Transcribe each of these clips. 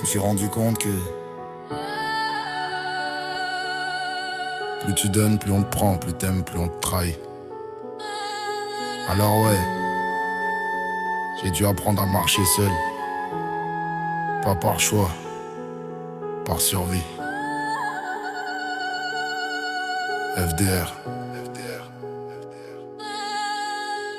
me suis rendu compte que plus tu donnes, plus on te prend, plus t'aimes, plus on te trahit. Alors ouais, j'ai dû apprendre à marcher seul. Pas par choix, par survie. FDR.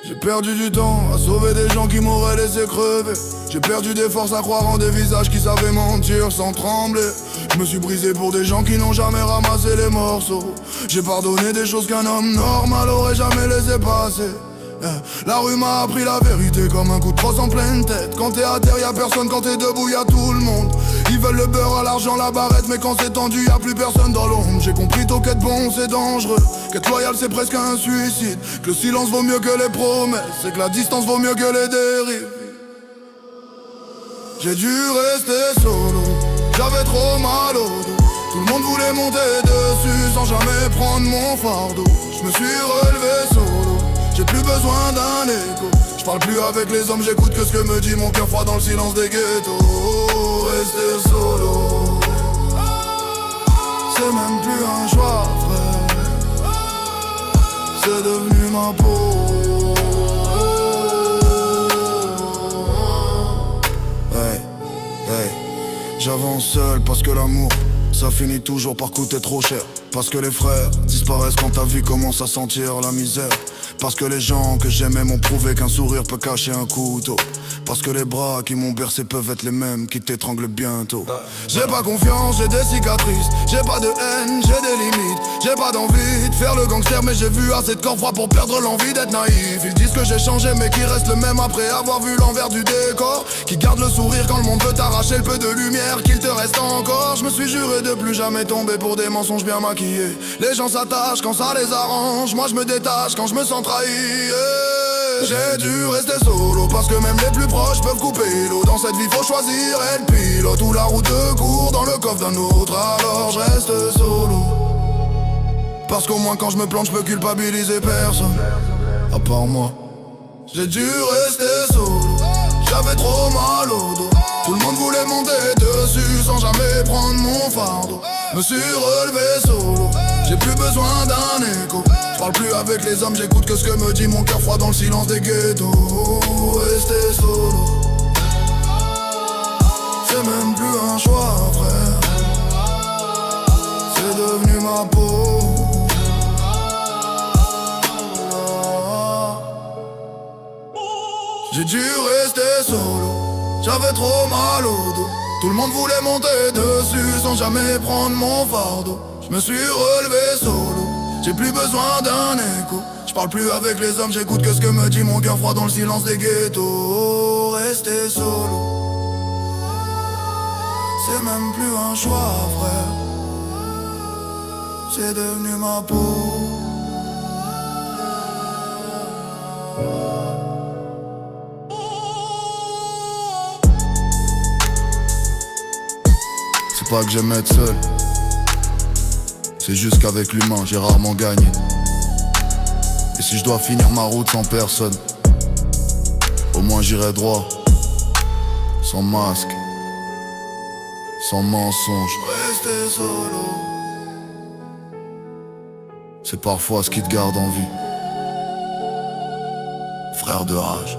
J'ai perdu du temps à sauver des gens qui m'auraient laissé crever. J'ai perdu des forces à croire en des visages qui savaient mentir sans trembler. Je me suis brisé pour des gens qui n'ont jamais ramassé les morceaux. J'ai pardonné des choses qu'un homme normal aurait jamais laissé passer. La rue m'a appris la vérité comme un coup de crosse en pleine tête. Quand t'es à terre y'a personne, quand t'es debout y'a tout le monde. Ils veulent le beurre à l'argent, la barrette, mais quand c'est tendu y'a plus personne dans l'ombre. J'ai compris tôt qu'être bon c'est dangereux, qu'être loyal c'est presque un suicide, que le silence vaut mieux que les promesses, et que la distance vaut mieux que les dérives. J'ai dû rester solo, j'avais trop mal au dos. Tout le monde voulait monter dessus sans jamais prendre mon fardeau. Je me suis relevé solo, j'ai plus besoin d'un écho. Je parle plus avec les hommes, j'écoute que ce que me dit mon cœur froid dans le silence des ghettos. Rester solo, c'est même plus un choix, frère. C'est devenu ma peau. Hey, hey, j'avance seul parce que l'amour, ça finit toujours par coûter trop cher. Parce que les frères disparaissent quand ta vie commence à sentir la misère. Parce que les gens que j'aimais m'ont prouvé qu'un sourire peut cacher un couteau. Parce que les bras qui m'ont bercé peuvent être les mêmes qui t'étranglent bientôt. J'ai pas confiance, j'ai des cicatrices. J'ai pas de haine, j'ai des limites. J'ai pas d'envie de faire le gangster, mais j'ai vu assez de corps froid pour perdre l'envie d'être naïf. Ils disent que j'ai changé mais qui reste le même après avoir vu l'envers du décor. Qui garde le sourire quand le monde veut t'arracher le peu de lumière qu'il te reste encore. Je me suis juré de plus jamais tomber pour des mensonges bien maquillés. Les gens s'attachent quand ça les arrange, moi je me détache quand je me sens trahi. J'ai dû rester solo parce que même les plus proches peuvent couper l'eau. Dans cette vie faut choisir et le pilote ou la route de court dans le coffre d'un autre. Alors je reste solo parce qu'au moins quand je me plante je peux culpabiliser personne à part moi. J'ai dû rester solo, j'avais trop mal au dos. Tout le monde voulait monter dessus sans jamais prendre mon fardeau. Me suis relevé solo, j'ai plus besoin d'un écho. Je parle plus avec les hommes, j'écoute que ce que me dit mon cœur froid dans le silence des ghettos. Rester solo, c'est même plus un choix, frère. C'est devenu ma peau. J'ai dû rester solo, j'avais trop mal au dos. Tout le monde voulait monter dessus sans jamais prendre mon fardeau. Je me suis relevé solo, j'ai plus besoin d'un écho. Je parle plus avec les hommes, j'écoute que ce que me dit mon cœur froid dans le silence des ghettos. Rester solo, c'est même plus un choix, frère. C'est devenu ma peau. C'est pas que j'aime être seul, c'est juste qu'avec l'humain j'ai rarement gagné. Et si je dois finir ma route sans personne, au moins j'irai droit, sans masque, sans mensonge. Rester solo, c'est parfois ce qui te garde en vie. Frère de rage.